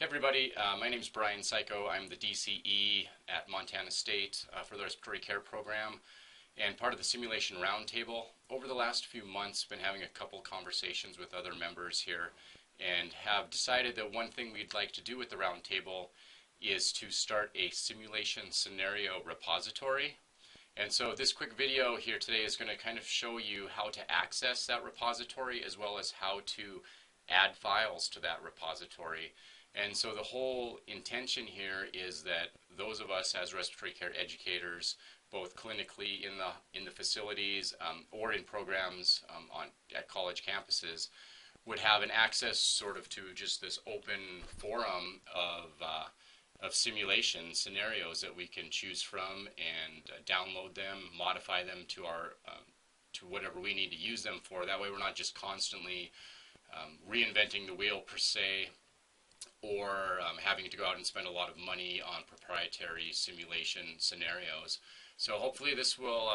Hey everybody, my name is Brian Psycho. I'm the DCE at Montana State for the Respiratory Care Program and part of the Simulation Roundtable. Over the last few months, been having a couple conversations with other members here and have decided that one thing we'd like to do with the Roundtable is to start a simulation scenario repository. And so this quick video here today is going to kind of show you how to access that repository as well as how to add files to that repository. And so the whole intention here is that those of us as respiratory care educators, both clinically in the facilities or in programs at college campuses, would have an access sort of to just this open forum of simulation scenarios that we can choose from and download them, modify them to our to whatever we need to use them for. That way we're not just constantly reinventing the wheel per se, or having to go out and spend a lot of money on proprietary simulation scenarios. So hopefully this will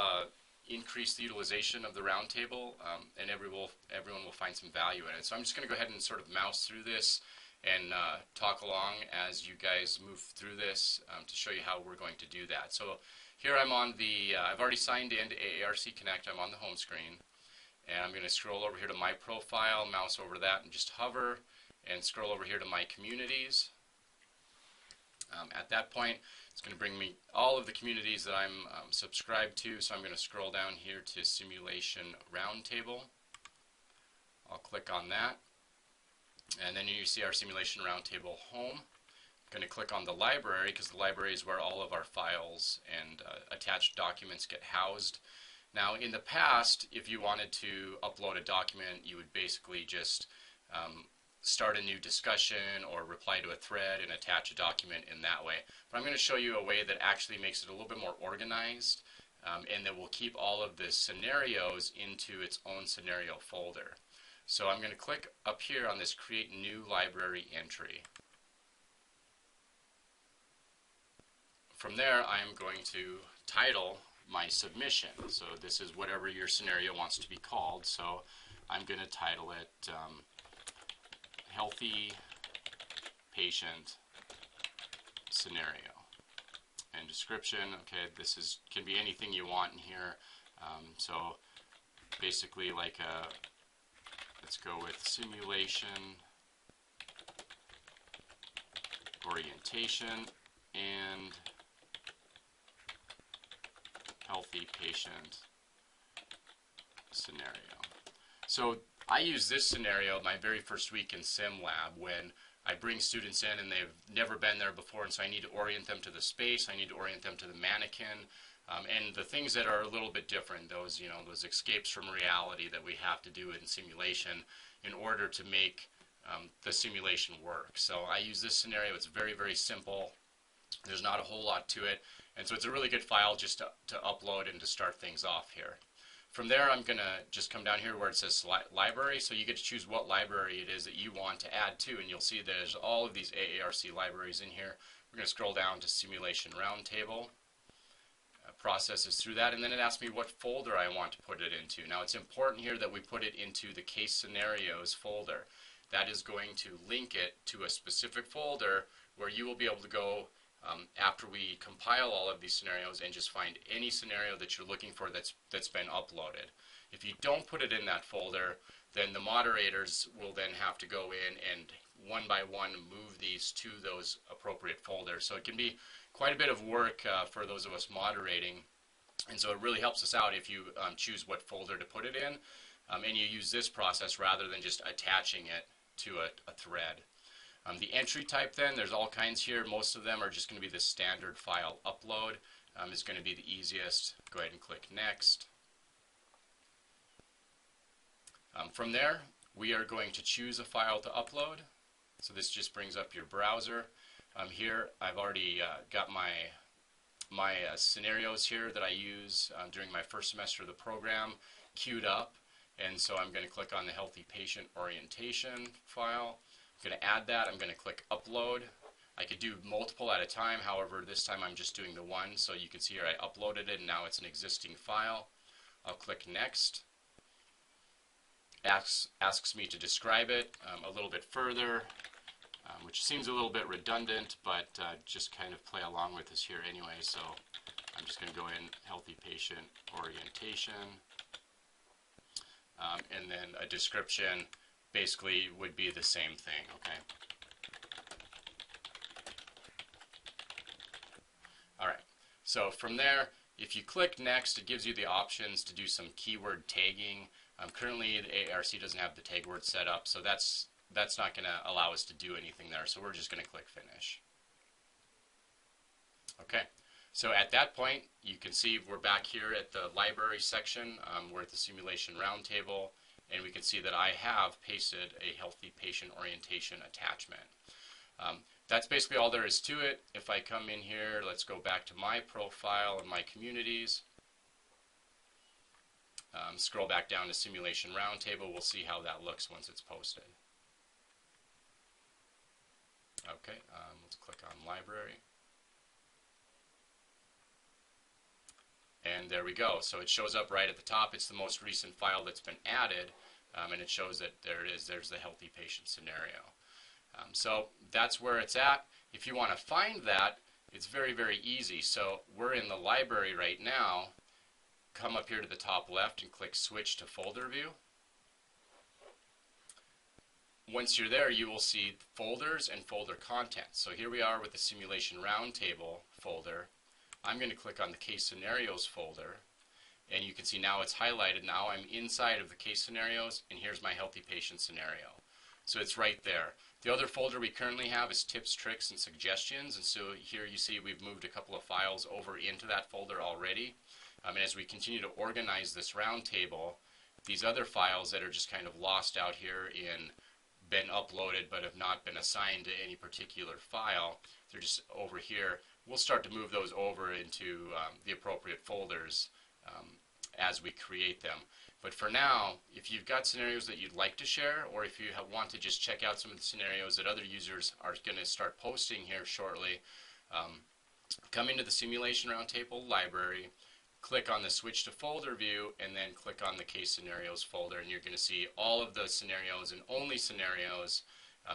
increase the utilization of the roundtable and everyone will find some value in it. So I'm just going to go ahead and sort of mouse through this and talk along as you guys move through this to show you how we're going to do that. So here I'm on the, I've already signed in to AARC Connect. I'm on the home screen. And I'm going to scroll over here to my profile, mouse over that, and just hover, and scroll over here to my communities. At that point, it's going to bring me all of the communities that I'm subscribed to. So I'm going to scroll down here to Simulation Roundtable. I'll click on that. And then you see our Simulation Roundtable home. I'm going to click on the library because the library is where all of our files and attached documents get housed. Now, in the past, if you wanted to upload a document, you would basically just start a new discussion or reply to a thread and attach a document in that way. But I'm going to show you a way that actually makes it a little bit more organized and that will keep all of the scenarios into its own scenario folder. So I'm going to click up here on this Create New Library Entry. From there, I'm going to title my submission. So this is whatever your scenario wants to be called. So I'm going to title it Healthy Patient Scenario. And description, okay, this can be anything you want in here. So basically like let's go with simulation orientation and healthy patient scenario. So I use this scenario my very first week in Sim Lab when I bring students in and they've never been there before, and so I need to orient them to the space, I need to orient them to the mannequin, and the things that are a little bit different, those escapes from reality that we have to do in simulation in order to make the simulation work. So I use this scenario. It's very, very simple. There's not a whole lot to it, and so it's a really good file just to upload and to start things off here. From there, I'm going to just come down here where it says library, so you get to choose what library it is that you want to add to, and you'll see there's all of these AARC libraries in here. We're going to scroll down to Simulation Roundtable, processes through that, and then it asks me what folder I want to put it into. Now it's important here that we put it into the case scenarios folder. That is going to link it to a specific folder where you will be able to go after we compile all of these scenarios and just find any scenario that you're looking for that's been uploaded. If you don't put it in that folder, then the moderators will then have to go in and one by one move these to those appropriate folders. So it can be quite a bit of work for those of us moderating, and so it really helps us out if you choose what folder to put it in and you use this process rather than just attaching it to a thread. The entry type then, there's all kinds here. Most of them are just going to be the standard file upload. Is going to be the easiest. Go ahead and click Next. From there, we are going to choose a file to upload. So this just brings up your browser. Here, I've already got my scenarios here that I use during my first semester of the program queued up. And so I'm going to click on the Healthy Patient Orientation file. I'm going to add that. I'm going to click Upload. I could do multiple at a time. However, this time I'm just doing the one. So you can see here I uploaded it and now it's an existing file. I'll click Next. Asks me to describe it a little bit further. which seems a little bit redundant, but just kind of play along with this here anyway. So I'm just going to go in healthy patient orientation, and then a description basically would be the same thing, okay? All right, so from there, if you click next, it gives you the options to do some keyword tagging. Currently, the AARC doesn't have the tag word set up, so that's not going to allow us to do anything there, so we're just going to click finish. Okay, so at that point, you can see we're back here at the library section. We're at the Simulation Roundtable, and we can see that I have pasted a healthy patient orientation attachment. That's basically all there is to it. If I come in here, let's go back to my profile and my communities. Scroll back down to Simulation Roundtable. We'll see how that looks once it's posted. Okay, let's click on Library. And there we go. So it shows up right at the top. It's the most recent file that's been added, and it shows that there it is. There's the healthy patient scenario. So that's where it's at. If you want to find that, it's very, very easy. So we're in the library right now. Come up here to the top left and click Switch to Folder View. Once you're there, you will see folders and folder contents. So here we are with the Simulation Roundtable folder. I'm going to click on the Case Scenarios folder, and you can see now it's highlighted. Now I'm inside of the case scenarios, and here's my healthy patient scenario. So it's right there. The other folder we currently have is tips, tricks, and suggestions, and so here you see we've moved a couple of files over into that folder already. And as we continue to organize this roundtable, these other files that are just kind of lost out here in been uploaded but have not been assigned to any particular file, they're just over here. We'll start to move those over into the appropriate folders as we create them. But for now, if you've got scenarios that you'd like to share, or if you want to just check out some of the scenarios that other users are going to start posting here shortly, come into the Simulation Roundtable library, click on the Switch to Folder view, and then click on the Case Scenarios folder, and you're going to see all of the scenarios and only scenarios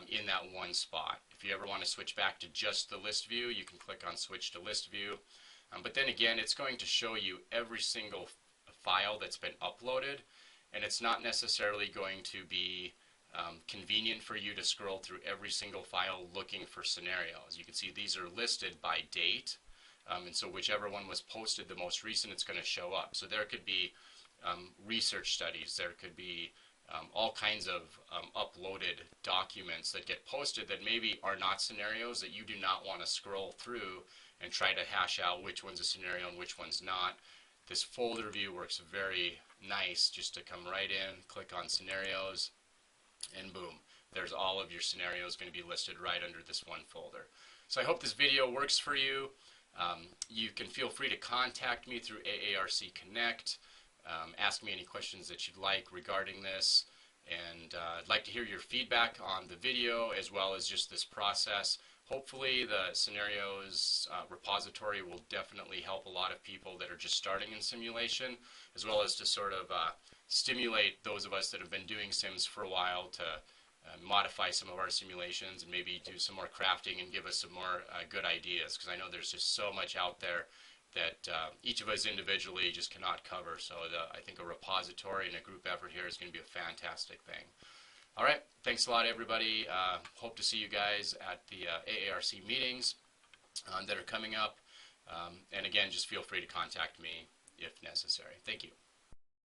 in that one spot. If you ever want to switch back to just the list view, you can click on Switch to List View. But then again, it's going to show you every single file that's been uploaded, and it's not necessarily going to be convenient for you to scroll through every single file looking for scenarios. You can see these are listed by date, and so whichever one was posted the most recent, it's going to show up. So there could be research studies, there could be all kinds of uploaded documents that get posted that maybe are not scenarios, that you do not want to scroll through and try to hash out which one's a scenario and which one's not. This folder view works very nice, just to come right in, click on scenarios, and boom, there's all of your scenarios going to be listed right under this one folder. So I hope this video works for you. You can feel free to contact me through AARC Connect. Ask me any questions that you'd like regarding this, and I'd like to hear your feedback on the video as well as just this process. Hopefully the scenarios repository will definitely help a lot of people that are just starting in simulation, as well as to sort of stimulate those of us that have been doing sims for a while to modify some of our simulations and maybe do some more crafting and give us some more good ideas, because I know there's just so much out there that each of us individually just cannot cover. So I think a repository and a group effort here is going to be a fantastic thing. All right, thanks a lot, everybody. Hope to see you guys at the AARC meetings that are coming up. And again, just feel free to contact me if necessary. Thank you.